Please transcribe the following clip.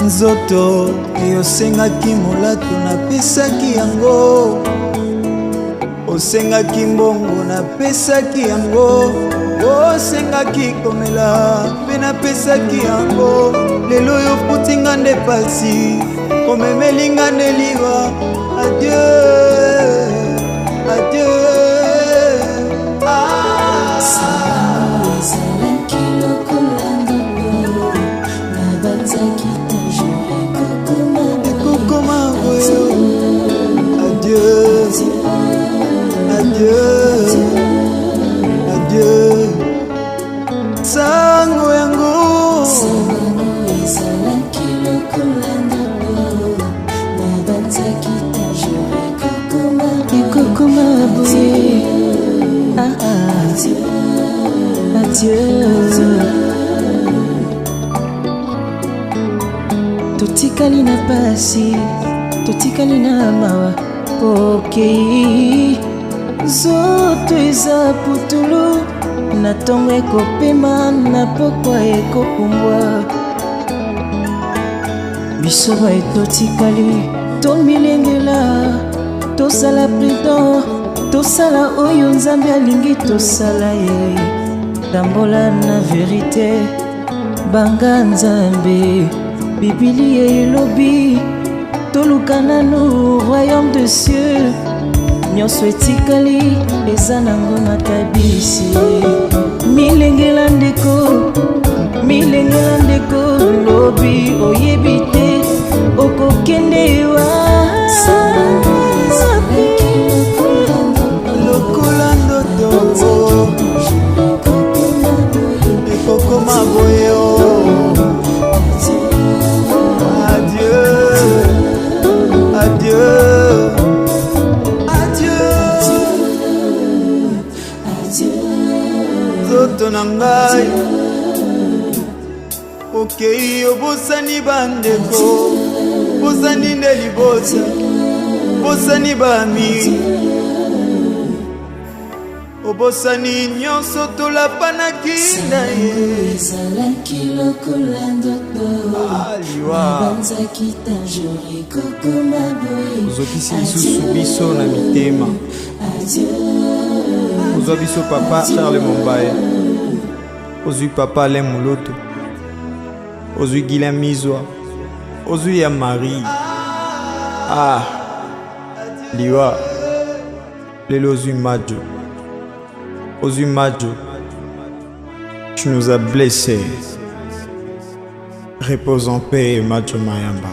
Nzoto yosengaki molato napesaki yango, osengaki mbongo napesaki yango, osengaki komela mpe napesaki yango. Lelo oyo putinga nde pasi omemelinga nde liwa. Adieu, adieu. Adieu, adieu, sango yango ekokoma boye. Adieu, totikali na pasi, totikali na mawa. Okei, nzoto eza putulu, na ntongo ekopema, na pokwa ekopumbwa. Biso baye totikali, tomilengela, tosala prudent, tosala oyo Nzambe alingi tosala ye. Tambola na verite, banga Nzambe, Biblia elobi toluka nanu royaume de cieux. Nyonso etikali eza nango matabisi. Milengela ndeko, milengela ndeko, lobi oyebi te okokende wapi. lokola ndoto ekokoma boye. Adieu, nzoto na ngai okei obosani bandeko, bosani nde libosa, bosani bami, obosani nyonso tolapanaki na ye. ozokisi lisusu biso na mitema. ozwa biso papa Charles Mombaye, ozwi papa Alain Moloto, ozwi Guilain Mizwa, ozwi ya Marie. Liwa lelo ozwi Majo, ozwi Majo. Tu nous as blessés. Repose en paix, Majo Mayamba.